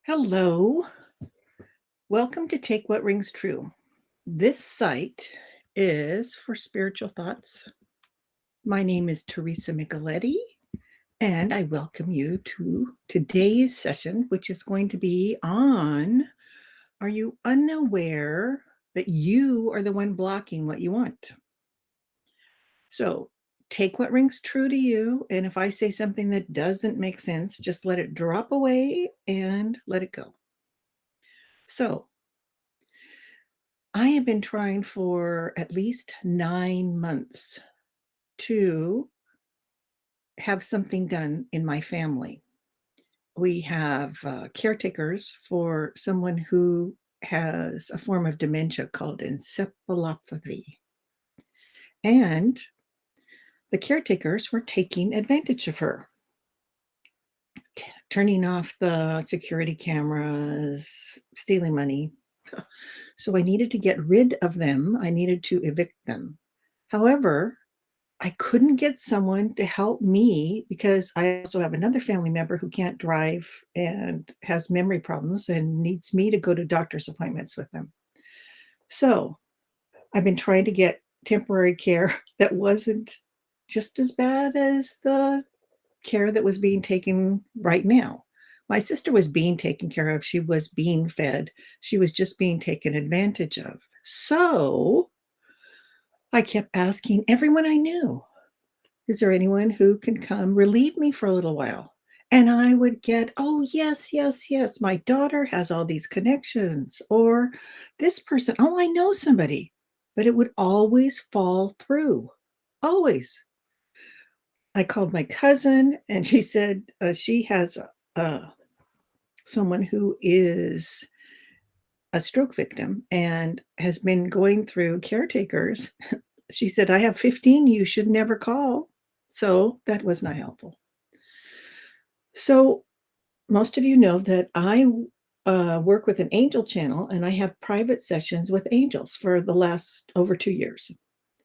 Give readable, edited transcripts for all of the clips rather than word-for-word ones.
Hello. Welcome to Take What Rings True. This site is for spiritual thoughts. My name is Teresa Micheletti, and I welcome you to today's session, which is going to be on Are you unaware that you are the one blocking what you want? So take what rings true to you. And if I say something that doesn't make sense, just let it drop away and let it go. So, I have been trying for at least 9 months to have something done in my family. We have, caretakers for someone who has a form of dementia called encephalopathy, and the caretakers were taking advantage of her, turning off the security cameras, stealing money. So I needed to get rid of them, I needed to evict them. However, I couldn't get someone to help me because I also have another family member who can't drive and has memory problems and needs me to go to doctor's appointments with them. So, I've been trying to get temporary care that wasn't just as bad as the care that was being taken right now. My sister was being taken care of, she was being fed, she was just being taken advantage of. So, I kept asking everyone I knew, "Is there anyone who can come relieve me for a little while?" And I would get, "Oh, yes, yes, yes. My daughter has all these connections," or "This person, oh, I know somebody." But it would always fall through, always. I called my cousin, and she said, she has, uh, someone who is a stroke victim and has been going through caretakers. She said, "I have 15 you should never call." So, that was not helpful. So, most of you know that I work with an angel channel and I have private sessions with angels for the last over 2 years.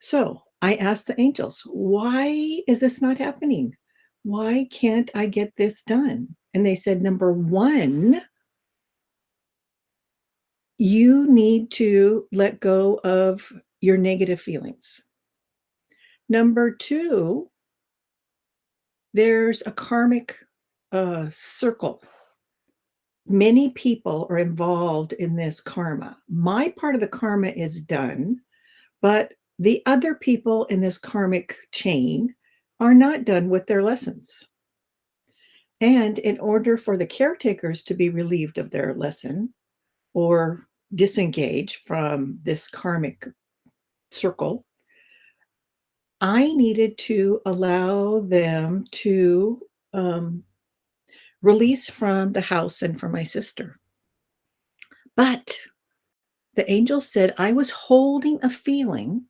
So I asked the angels, why is this not happening? Why can't I get this done? And they said, number one, you need to let go of your negative feelings. Number two, there's a karmic circle. Many people are involved in this karma. My part of the karma is done, but the other people in this karmic chain are not done with their lessons. And in order for the caretakers to be relieved of their lesson or disengage from this karmic circle, I needed to allow them to release from the house and from my sister. But the angel said I was holding a feeling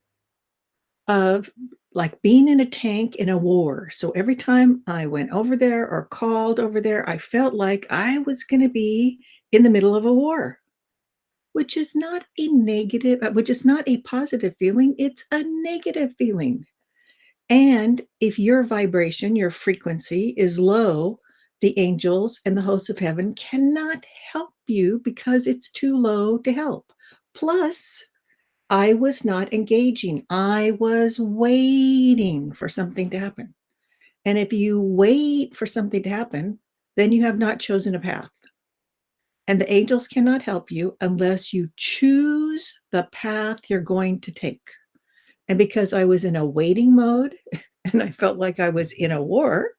of like being in a tank in a war. So every time I went over there or called over there, I felt like I was going to be in the middle of a war, which is not a negative, which is not a positive feeling. It's a negative feeling. And if your vibration, your frequency is low, the angels and the hosts of heaven cannot help you because it's too low to help. Plus, I was not engaging. I was waiting for something to happen. And if you wait for something to happen, then you have not chosen a path. And the angels cannot help you unless you choose the path you're going to take. And because I was in a waiting mode and I felt like I was in a war,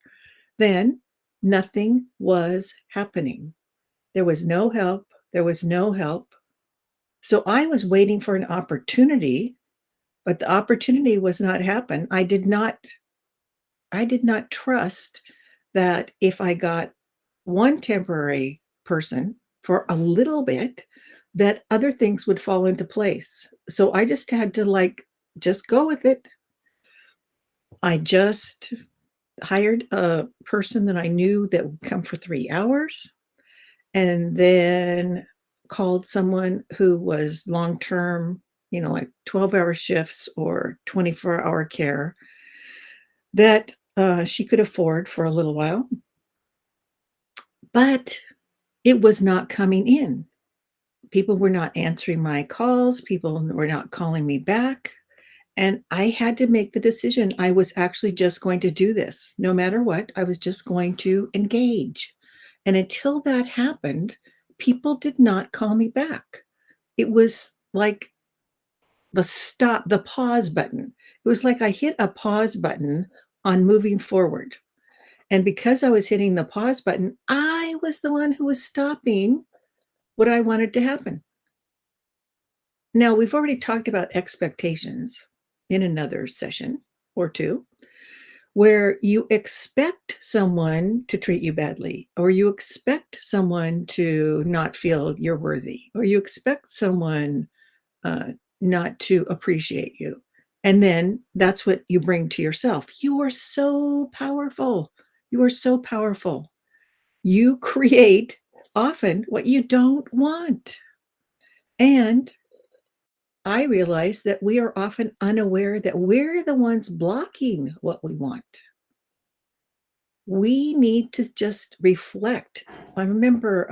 then nothing was happening. There was no help. There was no help. So I was waiting for an opportunity, but the opportunity was not happen. I did not trust that if I got one temporary person for a little bit, that other things would fall into place. So I just had to like just go with it. I just hired a person that I knew that would come for 3 hours and then called someone who was long-term, like 12-hour shifts or 24-hour care that she could afford for a little while. But it was not coming in. People were not answering my calls, people were not calling me back, and I had to make the decision I was actually just going to do this. No matter what, I was just going to engage. And until that happened, people did not call me back. It was like the pause button. It was like I hit a pause button on moving forward. And because I was hitting the pause button, I was the one who was stopping what I wanted to happen. Now, we've already talked about expectations in another session or two, where you expect someone to treat you badly, or you expect someone to not feel you're worthy, or you expect someone uh, not to appreciate you. And then that's what you bring to yourself. You are so powerful. You are so powerful. You create often what you don't want. And I realize that we are often unaware that we're the ones blocking what we want. We need to just reflect. I remember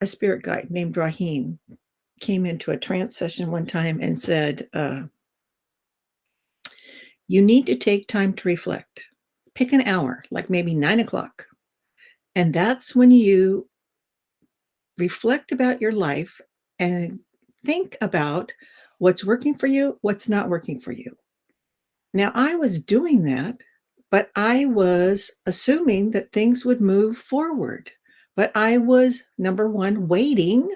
a spirit guide named Rahim came into a trance session one time and said, you need to take time to reflect. Pick an hour, like maybe 9 o'clock. And that's when you reflect about your life and think about what's working for you, what's not working for you. Now, I was doing that, but I was assuming that things would move forward. But I was, number one, waiting.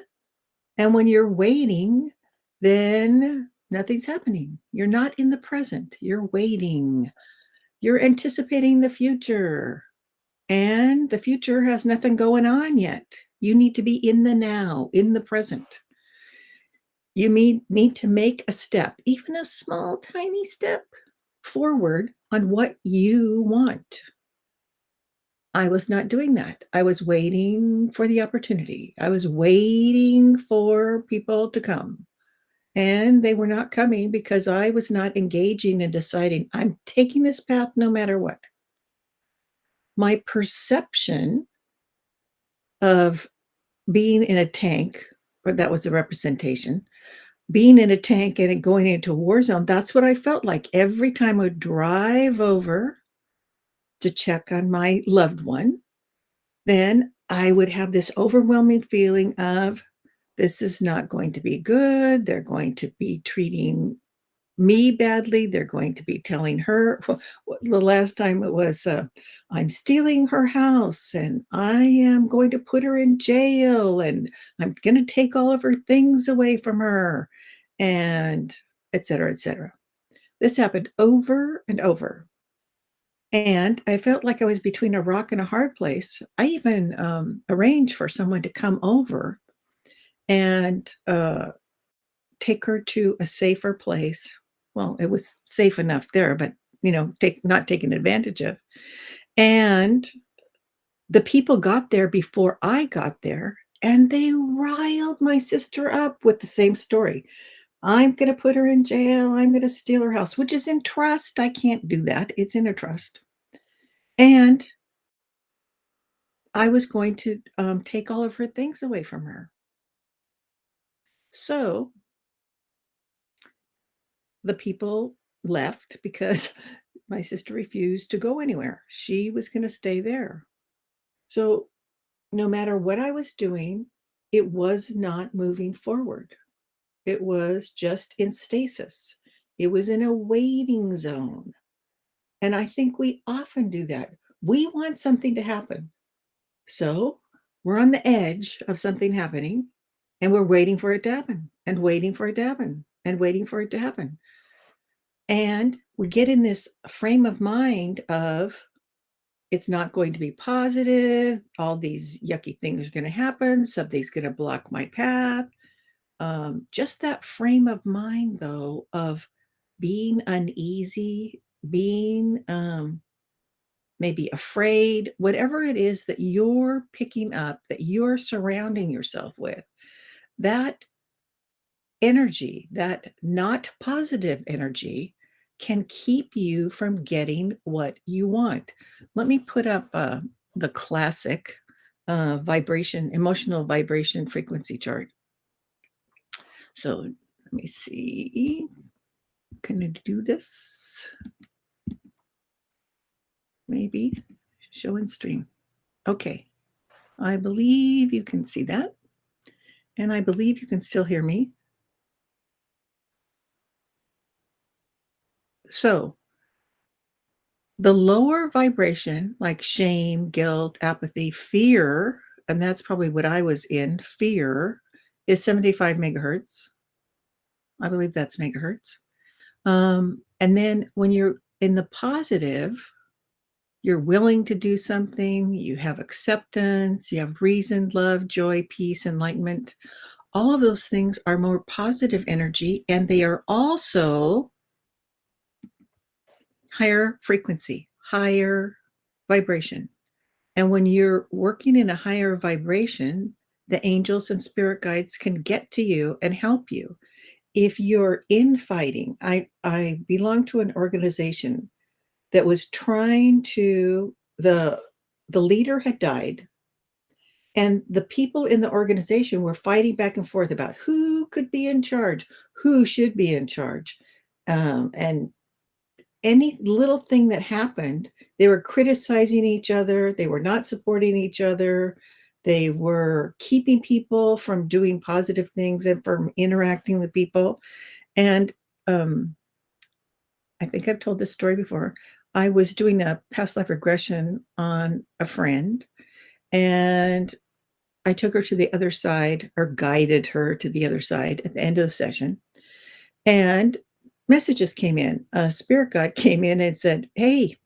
And when you're waiting, then nothing's happening. You're not in the present. You're waiting. You're anticipating the future. And the future has nothing going on yet. You need to be in the now, in the present. You need to make a step, even a small, tiny step forward on what you want. I was not doing that. I was waiting for the opportunity. I was waiting for people to come. And they were not coming because I was not engaging and deciding, I'm taking this path no matter what. My perception of being in a tank, or that was the representation, being in a tank and going into a war zone, that's what I felt like every time I would drive over to check on my loved one. Then I would have this overwhelming feeling of, this is not going to be good. They're going to be treating me badly. They're going to be telling her, the last time it was, I'm stealing her house and I am going to put her in jail and I'm going to take all of her things away from her, and et cetera, et cetera. This happened over and over. And I felt like I was between a rock and a hard place. I even arranged for someone to come over and take her to a safer place. Well, it was safe enough there, but not taken advantage of. And the people got there before I got there, and they riled my sister up with the same story. I'm going to put her in jail. I'm going to steal her house, which is in trust. I can't do that. It's in a trust. And I was going to take all of her things away from her. So the people left because my sister refused to go anywhere. She was going to stay there. So no matter what I was doing, it was not moving forward. It was just in stasis. It was in a waiting zone. And I think we often do that. We want something to happen. So we're on the edge of something happening and we're waiting for it to happen and waiting for it to happen and waiting for it to happen. And we get in this frame of mind of, it's not going to be positive. All these yucky things are going to happen. Something's going to block my path. Just that frame of mind, though, of being uneasy, being maybe afraid, whatever it is that you're picking up, that you're surrounding yourself with, that energy, that not positive energy, can keep you from getting what you want. Let me put up the classic vibration, emotional vibration frequency chart. So let me see. Can I do this? Maybe show and stream. Okay. I believe you can see that. And I believe you can still hear me. So the lower vibration, like shame, guilt, apathy, fear, and that's probably what I was in, fear, is 75 megahertz. I believe that's megahertz. And then when you're in the positive, you're willing to do something, you have acceptance, you have reason, love, joy, peace, enlightenment. All of those things are more positive energy, and they are also higher frequency, higher vibration. And when you're working in a higher vibration, the angels and spirit guides can get to you and help you. If you're infighting, I belong to an organization that was trying to the leader had died, and the people in the organization were fighting back and forth about who could be in charge, who should be in charge. And any little thing that happened, they were criticizing each other, they were not supporting each other, they were keeping people from doing positive things and from interacting with people. And um, I think I've told this story before. I was doing a past life regression on a friend, and I took her to the other side, or guided her to the other side at the end of the session. And messages came in. A spirit guide came in and said, "Hey,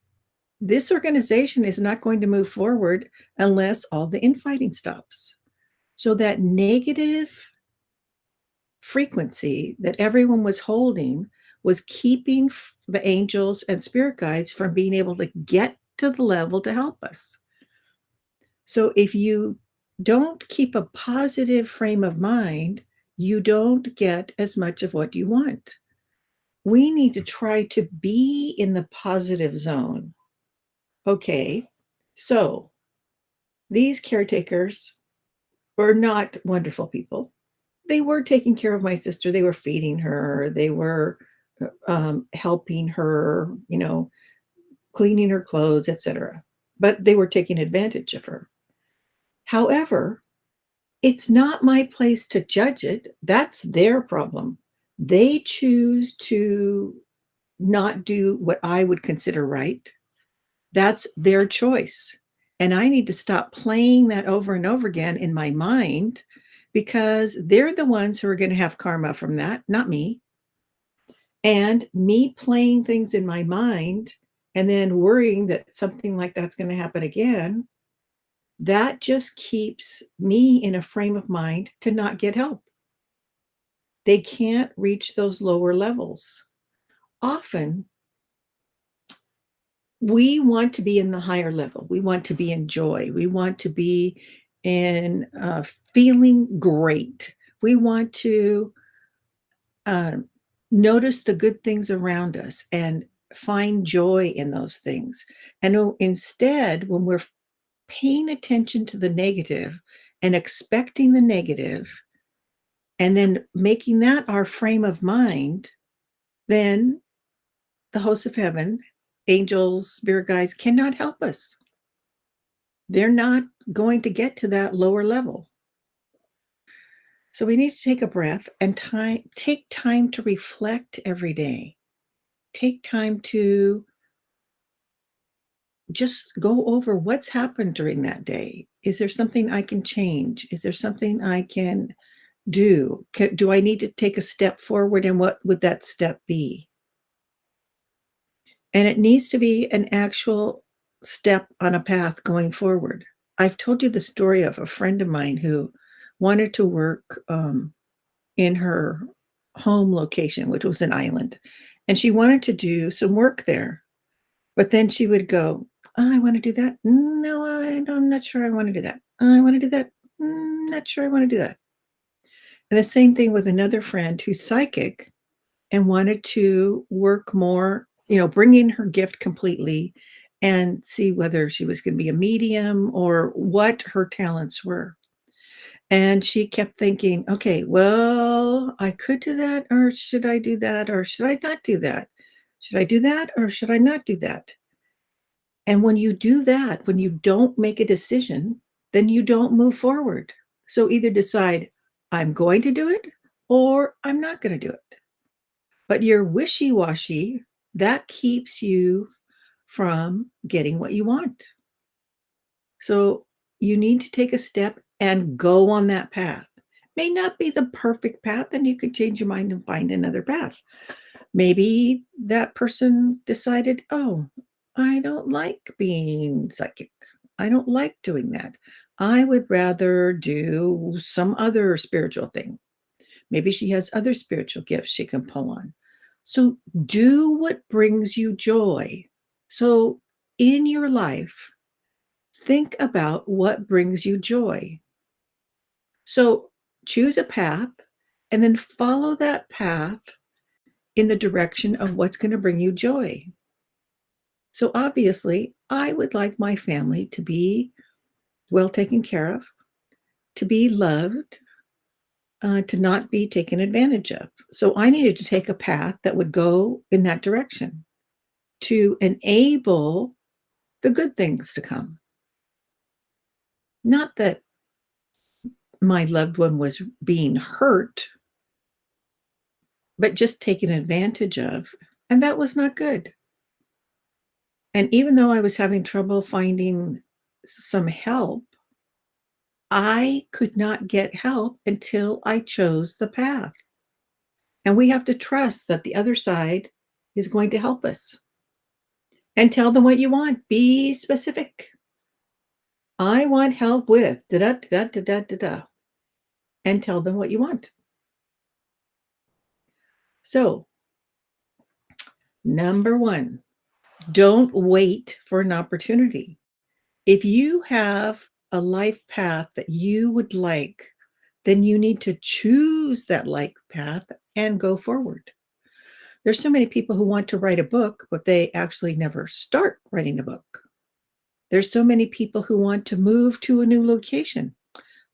this organization is not going to move forward unless all the infighting stops." So that negative frequency that everyone was holding was keeping the angels and spirit guides from being able to get to the level to help us. So if you don't keep a positive frame of mind, you don't get as much of what you want. We need to try to be in the positive zone. Okay, so these caretakers were not wonderful people. They were taking care of my sister. They were feeding her. They were helping her, cleaning her clothes, etc. But they were taking advantage of her. However, it's not my place to judge it. That's their problem. They choose to not do what I would consider right. That's their choice. And I need to stop playing that over and over again in my mind, because they're the ones who are going to have karma from that, not me. And me playing things in my mind and then worrying that something like that's going to happen again, that just keeps me in a frame of mind to not get help. They can't reach those lower levels. Often, we want to be in the higher level. We want to be in joy. We want to be in feeling great. We want to uh, notice the good things around us and find joy in those things. And instead, when we're paying attention to the negative and expecting the negative, and then making that our frame of mind, then the hosts of heaven, angels, spirit guides, cannot help us. They're not going to get to that lower level. So we need to take a breath and take time to reflect every day. Take time to just go over what's happened during that day. Is there something I can change? Is there something I can do? Do I need to take a step forward, and what would that step be? And it needs to be an actual step on a path going forward. I've told you the story of a friend of mine who wanted to work in her home location, which was an island, and she wanted to do some work there. But then she would go, "Oh, I want to do that. No, I'm not sure I want to do that. I want to do that. Not sure I want to do that." And the same thing with another friend who's psychic and wanted to work more, bring in her gift completely and see whether she was going to be a medium or what her talents were. And she kept thinking, okay, well, I could do that, or should I do that, or should I not do that? Should I do that, or should I not do that? And when you do that, when you don't make a decision, then you don't move forward. So either decide, I'm going to do it, or I'm not going to do it. But you're wishy washy, that keeps you from getting what you want. So you need to take a step and go on that path. May not be the perfect path, and you could change your mind and find another path. Maybe that person decided, oh, I don't like being psychic. I don't like doing that. I would rather do some other spiritual thing. Maybe she has other spiritual gifts she can pull on. So do what brings you joy. So in your life, think about what brings you joy. So choose a path and then follow that path in the direction of what's going to bring you joy. So obviously, I would like my family to be well taken care of, to be loved, to not be taken advantage of. So I needed to take a path that would go in that direction to enable the good things to come. Not that my loved one was being hurt, but just taken advantage of. And that was not good. And even though I was having trouble finding some help, I could not get help until I chose the path. And we have to trust that the other side is going to help us. And tell them what you want. Be specific. I want help with da da da da da da da. And tell them what you want. So, number one, don't wait for an opportunity. If you have a life path that you would like, then you need to choose that like path and go forward. There's so many people who want to write a book, but they actually never start writing a book. There's so many people who want to move to a new location,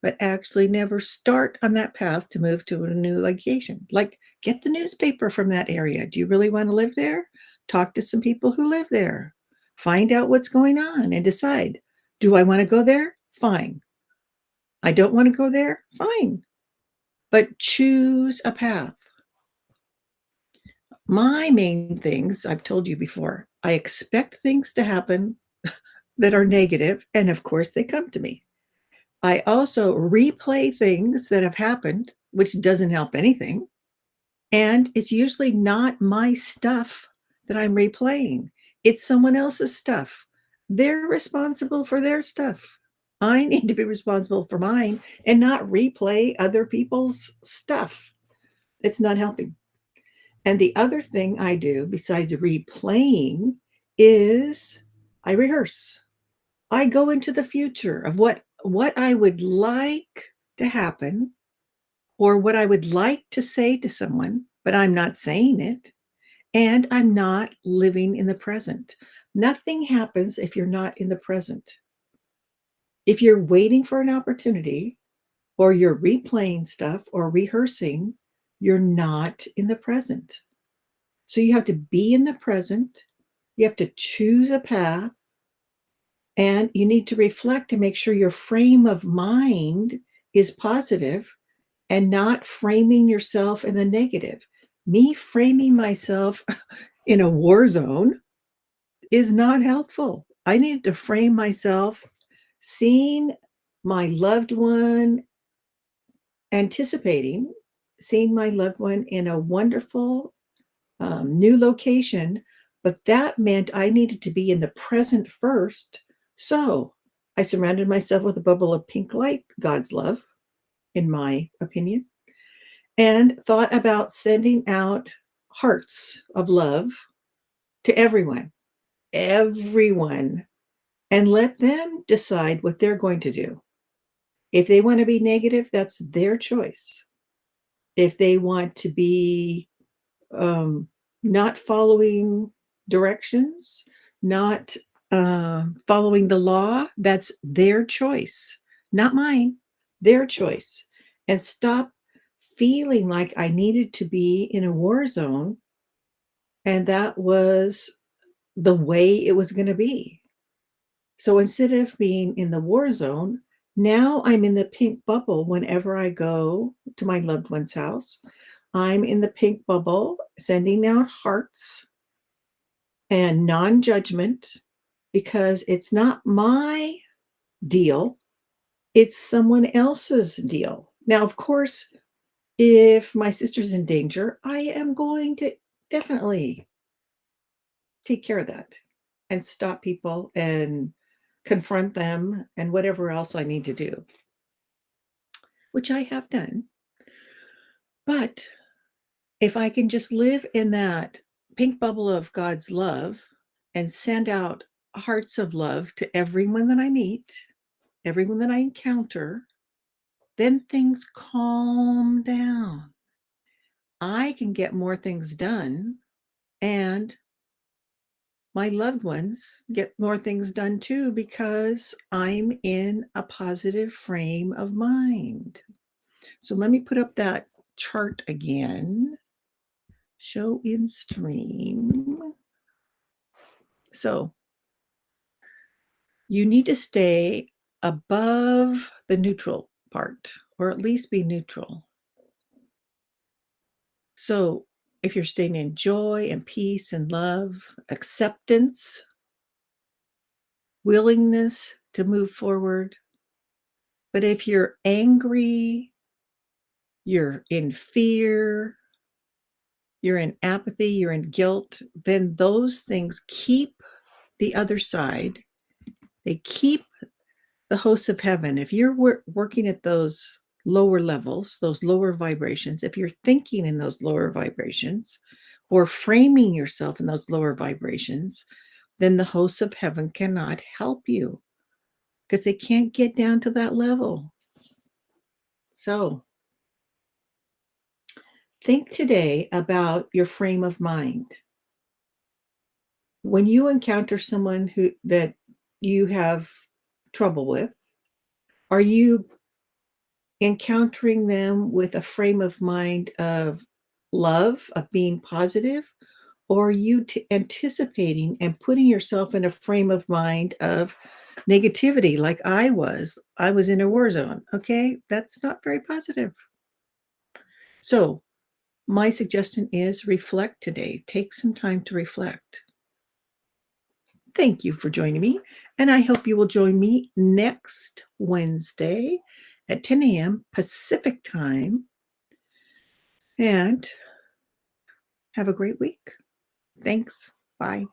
but actually never start on that path to move to a new location. Like, get the newspaper from that area. Do you really want to live there? Talk to some people who live there. Find out what's going on and decide, do I want to go there? Fine. I don't want to go there? Fine. But choose a path. My main things, I've told you before, I expect things to happen that are negative, and of course, they come to me. I also replay things that have happened, which doesn't help anything. And it's usually not my stuff that I'm replaying, it's someone else's stuff. They're responsible for their stuff. I need to be responsible for mine and not replay other people's stuff. It's not helping. And the other thing I do besides replaying is I rehearse. I go into the future of what I would like to happen or what I would like to say to someone, but I'm not saying it. And I'm not living in the present. Nothing happens if you're not in the present. If you're waiting for an opportunity or you're replaying stuff or rehearsing, you're not in the present. So you have to be in the present. You have to choose a path and you need to reflect and make sure your frame of mind is positive and not framing yourself in the negative. Me framing myself in a war zone is not helpful. I need to frame myself seeing my loved one, anticipating seeing my loved one in a wonderful new location. But that meant I needed to be in the present first. So I surrounded myself with a bubble of pink light, God's love, in my opinion, and thought about sending out hearts of love to everyone, and let them decide what they're going to do. If they want to be negative, that's their choice. If they want to be not following directions, not following the law, that's their choice, not mine, their choice. And stop feeling like I needed to be in a war zone and that was the way it was going to be. So instead of being in the war zone, now I'm in the pink bubble whenever I go to my loved one's house. I'm in the pink bubble, sending out hearts and non judgment because it's not my deal, it's someone else's deal. Now, of course, if my sister's in danger, I am going to definitely take care of that and stop people and confront them and whatever else I need to do, which I have done. But if I can just live in that pink bubble of God's love and send out hearts of love to everyone that I meet, everyone that I encounter, then things calm down. I can get more things done, and my loved ones get more things done too because I'm in a positive frame of mind. So let me put up that chart again. Show in stream. So you need to stay above the neutral part, or at least be neutral. So if you're staying in joy and peace and love, acceptance, willingness to move forward. But if you're angry, you're in fear, you're in apathy, you're in guilt, then those things keep the other side. They keep the hosts of heaven. If you're working at those lower levels, those lower vibrations, if you're thinking in those lower vibrations or framing yourself in those lower vibrations, then the hosts of heaven cannot help you because they can't get down to that level. So think today about your frame of mind. When you encounter someone that you have trouble with, are you encountering them with a frame of mind of love, of being positive, or are you anticipating and putting yourself in a frame of mind of negativity like I was? I was in a war zone. Okay, that's not very positive. So my suggestion is reflect today. Take some time to reflect. Thank you for joining me, and I hope you will join me next Wednesday at 10 a.m. Pacific time. And have a great week. Thanks. Bye.